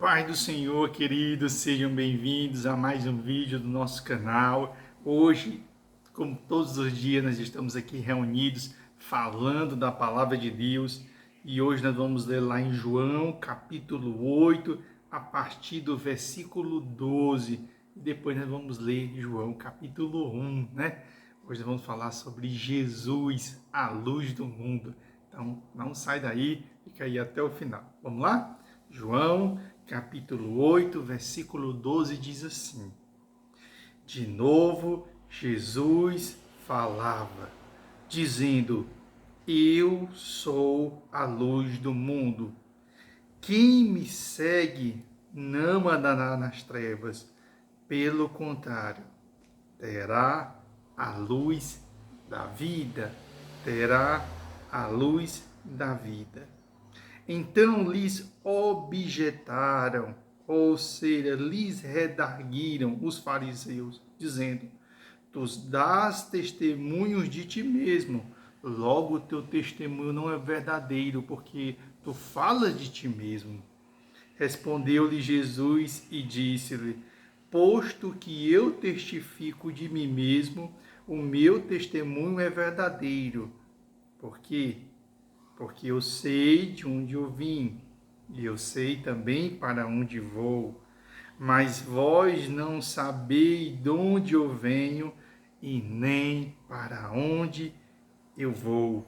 Paz do Senhor, queridos, sejam bem-vindos a mais um vídeo do nosso canal. Hoje, como todos os dias, nós estamos aqui reunidos falando da palavra de Deus e hoje nós vamos ler lá em João, capítulo 8, a partir do versículo 12 e depois nós vamos ler João, capítulo 1, né? Hoje nós vamos falar sobre Jesus, a luz do mundo. Então, não sai daí, fica aí até o final. Vamos lá? João, capítulo 8, versículo 12 diz assim: De novo, Jesus falava, dizendo: Eu sou a luz do mundo. Quem me segue não andará nas trevas, pelo contrário, terá a luz da vida. Terá a luz da vida. Então lhes objetaram, ou seja, lhes redarguiram os fariseus, dizendo: Tu dás testemunhos de ti mesmo, logo o teu testemunho não é verdadeiro, porque tu falas de ti mesmo. Respondeu-lhe Jesus e disse-lhe: Posto que eu testifico de mim mesmo, o meu testemunho é verdadeiro. Por quê? Porque eu sei de onde eu vim, e eu sei também para onde vou. Mas vós não sabeis de onde eu venho, e nem para onde eu vou.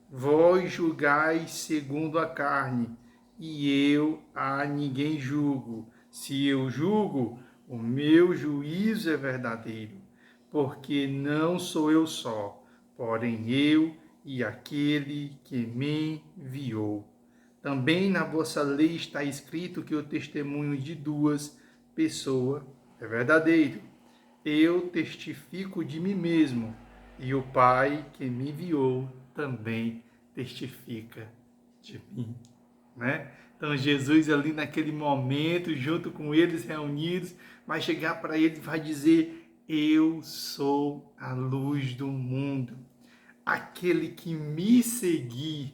Vós julgais segundo a carne, e eu a ninguém julgo. Se eu julgo, o meu juízo é verdadeiro, porque não sou eu só, porém eu e aquele que me enviou. Também na vossa lei está escrito que o testemunho de duas pessoas é verdadeiro. Eu testifico de mim mesmo, e o Pai que me enviou também testifica de mim, né? Então Jesus ali naquele momento, junto com eles reunidos, vai chegar para eles e vai dizer: Eu sou a luz do mundo. Aquele que me seguir,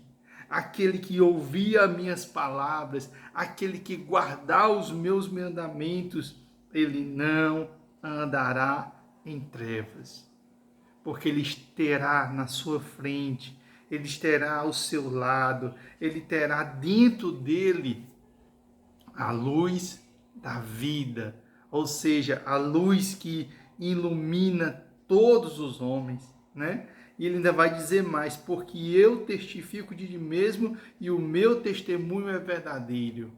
aquele que ouvir as minhas palavras, aquele que guardar os meus mandamentos, ele não andará em trevas, porque ele terá na sua frente, ele terá ao seu lado, ele terá dentro dele a luz da vida, ou seja, a luz que ilumina todos os homens, né? E ele ainda vai dizer mais: porque eu testifico de mim mesmo e o meu testemunho é verdadeiro.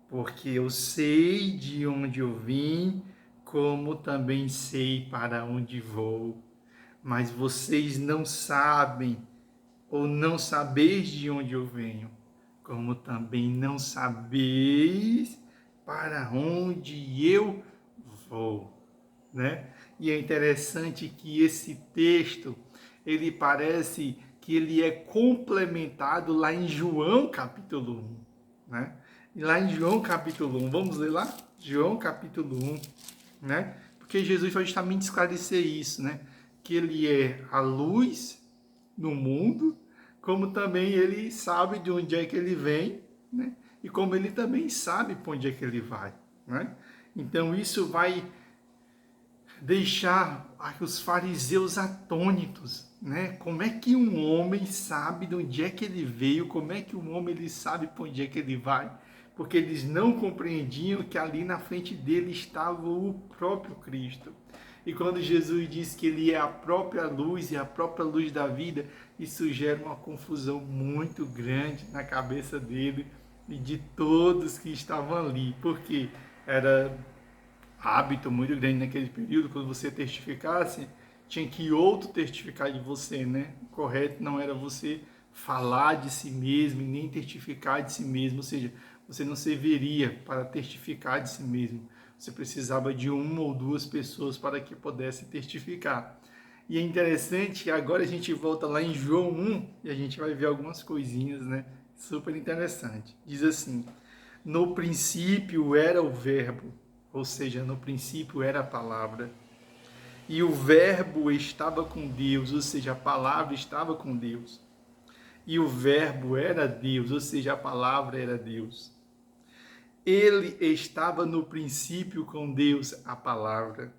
Porque eu sei de onde eu vim, como também sei para onde vou. Mas vocês não sabem, ou não sabeis de onde eu venho, como também não sabeis para onde eu vou, né? E é interessante que esse texto, ele parece que ele é complementado lá em João capítulo 1, né? E lá em João capítulo 1, vamos ler lá? João capítulo 1, né? Porque Jesus vai justamente esclarecer isso, né? Que ele é a luz no mundo, como também ele sabe de onde é que ele vem, né? E como ele também sabe para onde é que ele vai, né? Então isso vai deixar os fariseus atônitos, né? Como é que um homem sabe de onde é que ele veio? Como é que um homem ele sabe para onde é que ele vai? Porque eles não compreendiam que ali na frente dele estava o próprio Cristo. E quando Jesus diz que ele é a própria luz e a própria luz da vida, isso gera uma confusão muito grande na cabeça dele e de todos que estavam ali, porque era hábito muito grande naquele período, quando você testificasse, tinha que outro testificar de você, né? O correto não era você falar de si mesmo e nem testificar de si mesmo, ou seja, você não serviria para testificar de si mesmo. Você precisava de uma ou duas pessoas para que pudesse testificar. E é interessante que agora a gente volta lá em João 1 e a gente vai ver algumas coisinhas, né? Super interessante. Diz assim: No princípio era o verbo, ou seja, no princípio era a palavra. E o verbo estava com Deus, ou seja, a palavra estava com Deus. E o verbo era Deus, ou seja, a palavra era Deus. Ele estava no princípio com Deus, a palavra.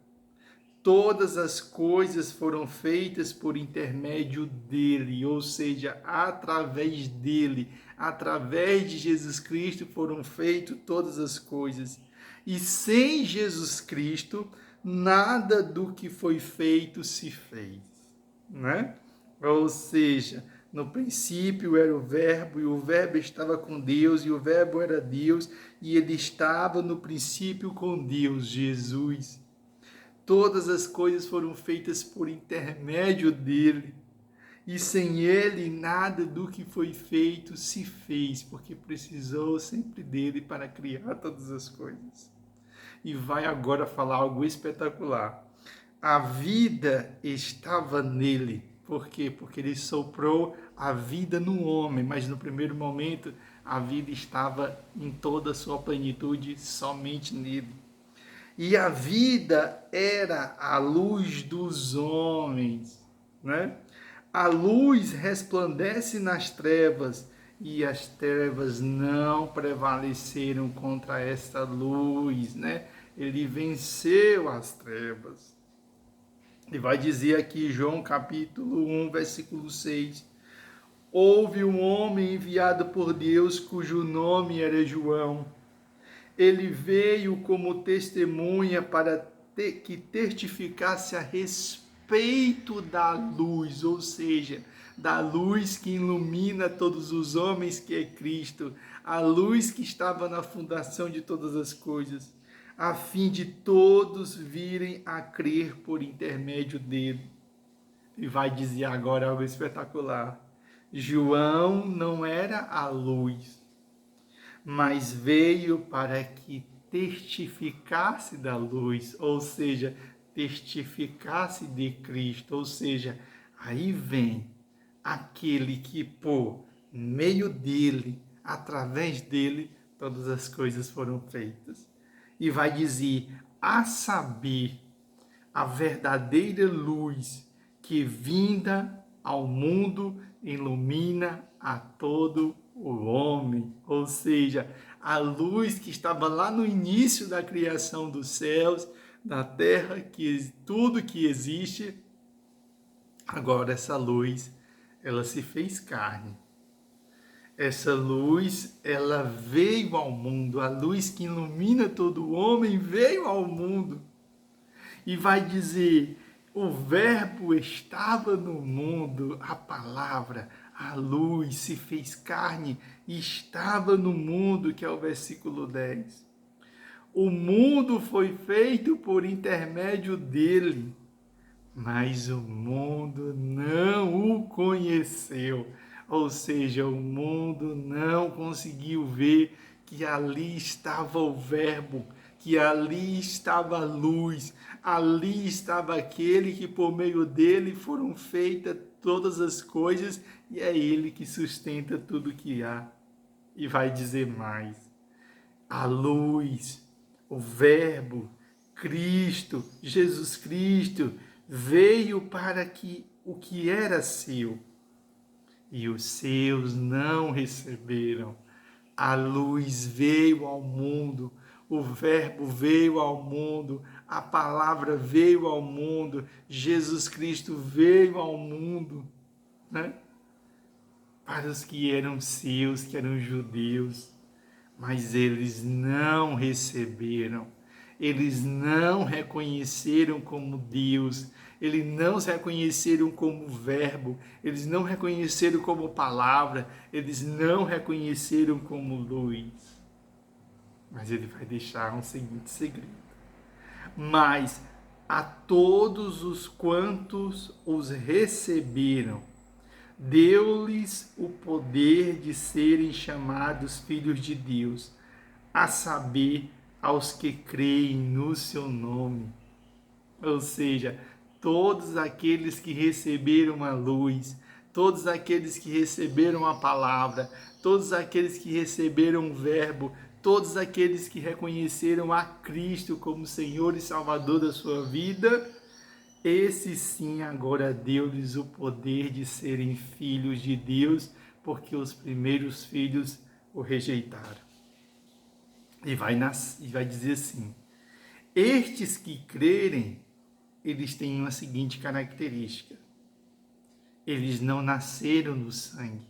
Todas as coisas foram feitas por intermédio dele, ou seja, através dele, através de Jesus Cristo foram feitas todas as coisas. E sem Jesus Cristo, nada do que foi feito se fez, né? Ou seja, no princípio era o Verbo, e o Verbo estava com Deus, e o Verbo era Deus, e ele estava no princípio com Deus, Jesus. Todas as coisas foram feitas por intermédio dele. E sem ele, nada do que foi feito se fez, porque precisou sempre dele para criar todas as coisas. E vai agora falar algo espetacular. A vida estava nele. Por quê? Porque ele soprou a vida no homem, mas no primeiro momento a vida estava em toda a sua plenitude somente nele. E a vida era a luz dos homens, né? A luz resplandece nas trevas e as trevas não prevaleceram contra esta luz, né? Ele venceu as trevas. E vai dizer aqui João capítulo 1, versículo 6. Houve um homem enviado por Deus cujo nome era João. Ele veio como testemunha para que testificasse a respeito da luz, ou seja, da luz que ilumina todos os homens, que é Cristo, a luz que estava na fundação de todas as coisas, a fim de todos virem a crer por intermédio dele. E vai dizer agora algo espetacular. João não era a luz, mas veio para que testificasse da luz, ou seja, testificasse de Cristo, ou seja, aí vem aquele que por meio dele, através dele, todas as coisas foram feitas. E vai dizer, a saber, a verdadeira luz que vinda ao mundo ilumina a todo o homem, ou seja, a luz que estava lá no início da criação dos céus, da terra, que tudo que existe, agora essa luz, ela se fez carne. Essa luz, ela veio ao mundo, a luz que ilumina todo o homem veio ao mundo. E vai dizer, o Verbo estava no mundo, a palavra, a luz se fez carne e estava no mundo, que é o versículo 10. O mundo foi feito por intermédio dele, mas o mundo não o conheceu. Ou seja, o mundo não conseguiu ver que ali estava o Verbo, que ali estava a luz, ali estava aquele que por meio dele foram feitas todas as coisas e é ele que sustenta tudo que há. E vai dizer mais, a luz, o Verbo, Cristo, Jesus Cristo, veio para que o que era seu, e os seus não receberam. A luz veio ao mundo, o Verbo veio ao mundo, a palavra veio ao mundo, Jesus Cristo veio ao mundo, né? Para os que eram seus, que eram judeus, mas eles não receberam, eles não reconheceram como Deus, eles não se reconheceram como Verbo, eles não reconheceram como palavra, eles não reconheceram como luz. Mas ele vai deixar um seguinte segredo. Mas a todos os quantos os receberam, deu-lhes o poder de serem chamados filhos de Deus, a saber, aos que creem no seu nome. Ou seja, todos aqueles que receberam a luz, todos aqueles que receberam a palavra, todos aqueles que receberam o Verbo, todos aqueles que reconheceram a Cristo como Senhor e Salvador da sua vida, esse sim agora deu-lhes o poder de serem filhos de Deus, porque os primeiros filhos o rejeitaram. e vai dizer assim: estes que crerem, eles têm uma seguinte característica: eles não nasceram do sangue.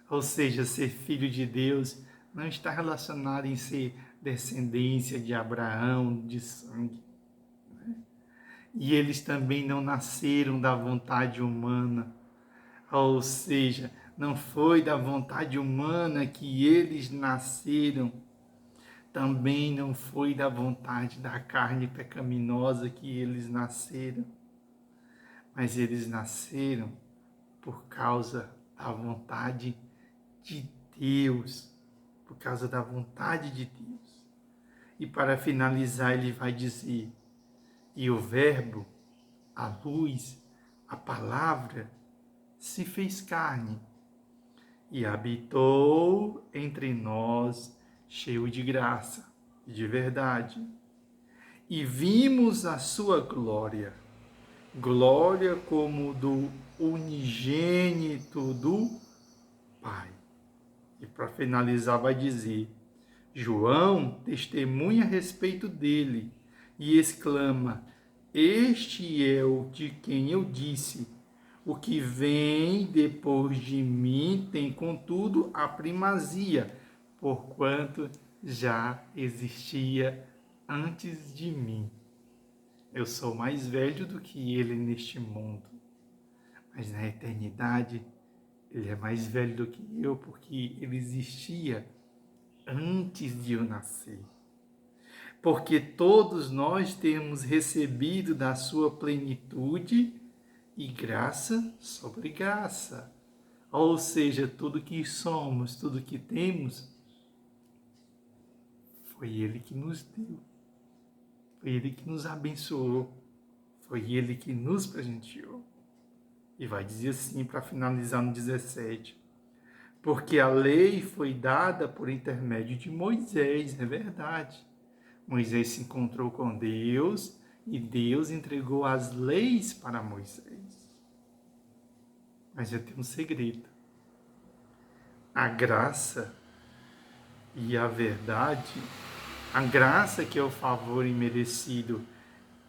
Ou seja, ser filho de Deus não está relacionado em ser descendência de Abraão, de sangue. E eles também não nasceram da vontade humana. Ou seja, não foi da vontade humana que eles nasceram. Também não foi da vontade da carne pecaminosa que eles nasceram. Mas eles nasceram por causa da vontade de Deus. Por causa da vontade de Deus. E para finalizar, ele vai dizer: e o Verbo, a luz, a palavra, se fez carne e habitou entre nós, cheio de graça e de verdade. E vimos a sua glória, glória como do unigênito do Pai. E para finalizar vai dizer: João testemunha a respeito dele e exclama: este é o de quem eu disse: o que vem depois de mim tem, contudo, a primazia, porquanto já existia antes de mim. Eu sou mais velho do que ele neste mundo, mas na eternidade ele é mais velho do que eu, porque ele existia antes de eu nascer. Porque todos nós temos recebido da sua plenitude e graça sobre graça. Ou seja, tudo que somos, tudo que temos, foi Ele que nos deu. Foi Ele que nos abençoou. Foi Ele que nos presenteou. E vai dizer assim, para finalizar no 17. Porque a lei foi dada por intermédio de Moisés, é verdade. Moisés se encontrou com Deus e Deus entregou as leis para Moisés. Mas eu tenho um segredo. A graça e a verdade, a graça que é o favor imerecido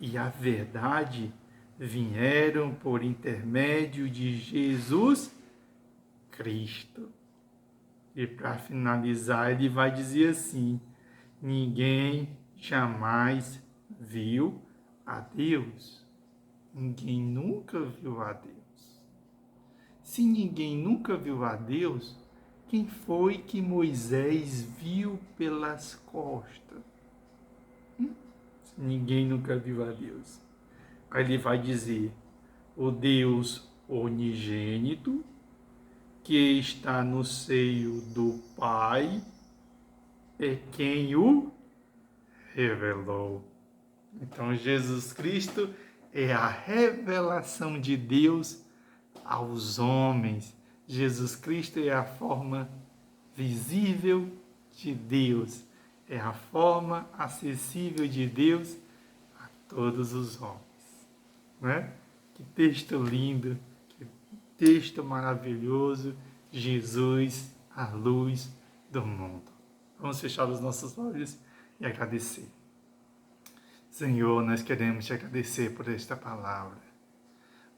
e a verdade vieram por intermédio de Jesus Cristo. E para finalizar, ele vai dizer assim: ninguém jamais viu a Deus. Ninguém nunca viu a Deus. Se ninguém nunca viu a Deus, quem foi que Moisés viu pelas costas? Se ninguém nunca viu a Deus. Aí ele vai dizer: o Deus unigênito, que está no seio do Pai, é quem o revelou. Então, Jesus Cristo é a revelação de Deus aos homens. Jesus Cristo é a forma visível de Deus, é a forma acessível de Deus a todos os homens. Não é? Que texto lindo, que texto maravilhoso, Jesus, a luz do mundo. Vamos fechar os nossos olhos e agradecer. Senhor, nós queremos te agradecer por esta palavra.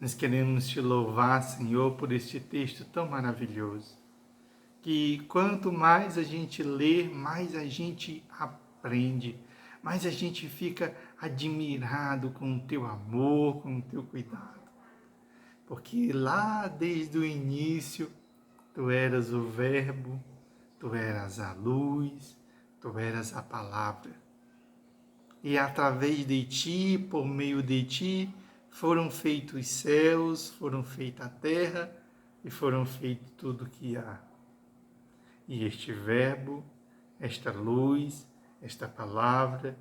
Nós queremos te louvar, Senhor, por este texto tão maravilhoso. Que quanto mais a gente lê, mais a gente aprende, mais a gente fica admirado com o teu amor, com o teu cuidado. Porque lá desde o início, tu eras o Verbo, tu eras a luz, tu eras a palavra. E através de ti, por meio de ti, foram feitos os céus, foram feita a terra e foram feito tudo o que há. E este Verbo, esta luz, esta palavra,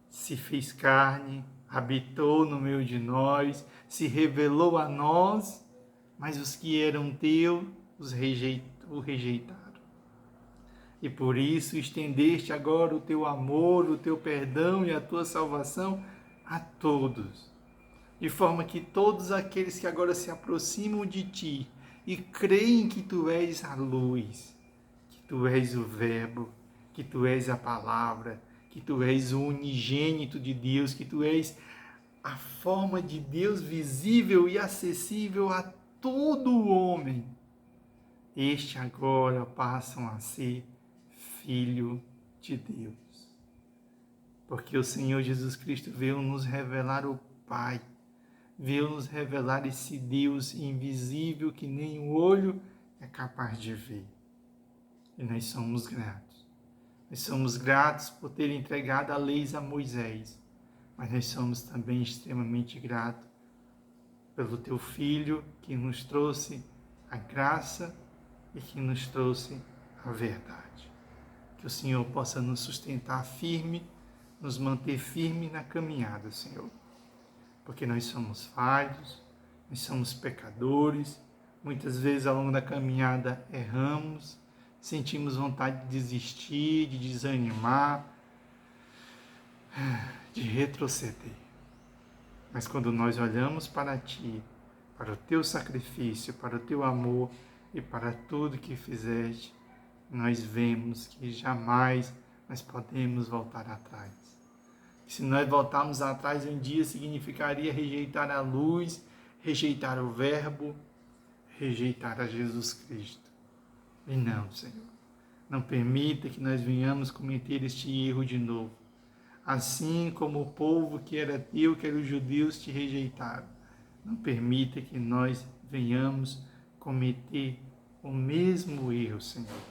se fez carne, habitou no meio de nós, se revelou a nós, mas os que eram teus o rejeitaram. E por isso estendeste agora o teu amor, o teu perdão e a tua salvação a todos. De forma que todos aqueles que agora se aproximam de ti e creem que tu és a luz, que tu és o Verbo, que Tu és a palavra, que Tu és o unigênito de Deus, que Tu és a forma de Deus visível e acessível a todo homem. Este agora passam a ser filho de Deus. Porque o Senhor Jesus Cristo veio nos revelar o Pai, veio nos revelar esse Deus invisível que nem o olho é capaz de ver. E nós somos gratos. Nós somos gratos por ter entregado a lei a Moisés, mas nós somos também extremamente gratos pelo Teu Filho que nos trouxe a graça e que nos trouxe a verdade. Que o Senhor possa nos sustentar firme, nos manter firme na caminhada, Senhor. Porque nós somos falhos, nós somos pecadores, muitas vezes ao longo da caminhada erramos, sentimos vontade de desistir, de desanimar, de retroceder. Mas quando nós olhamos para Ti, para o Teu sacrifício, para o Teu amor e para tudo que fizeste, nós vemos que jamais nós podemos voltar atrás. Se nós voltarmos atrás um dia, significaria rejeitar a luz, rejeitar o Verbo, rejeitar a Jesus Cristo. E não, Senhor, não permita que nós venhamos cometer este erro de novo. Assim como o povo que era teu, que eram os judeus, te rejeitaram. Não permita que nós venhamos cometer o mesmo erro, Senhor.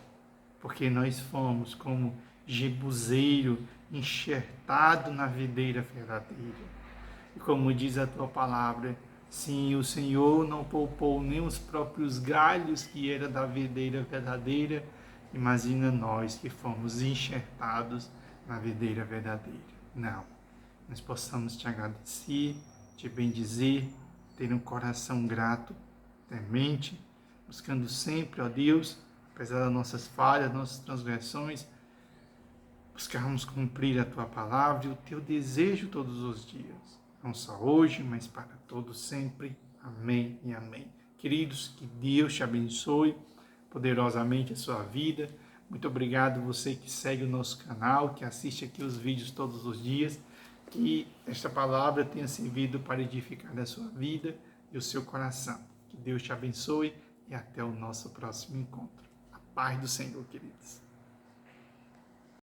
Porque nós fomos como jebuseiro enxertado na videira verdadeira. E como diz a tua palavra, sim, o Senhor não poupou nem os próprios galhos que era da videira verdadeira. Imagina nós que fomos enxertados na videira verdadeira. Não, nós possamos te agradecer, te bendizer, ter um coração grato, temente, buscando sempre, ó Deus, apesar das nossas falhas, nossas transgressões, buscarmos cumprir a Tua palavra e o Teu desejo todos os dias. Não só hoje, mas para todos sempre. Amém e amém. Queridos, que Deus te abençoe poderosamente a sua vida. Muito obrigado você que segue o nosso canal, que assiste aqui os vídeos todos os dias. Que esta palavra tenha servido para edificar a sua vida e o seu coração. Que Deus te abençoe e até o nosso próximo encontro. A paz do Senhor, queridos.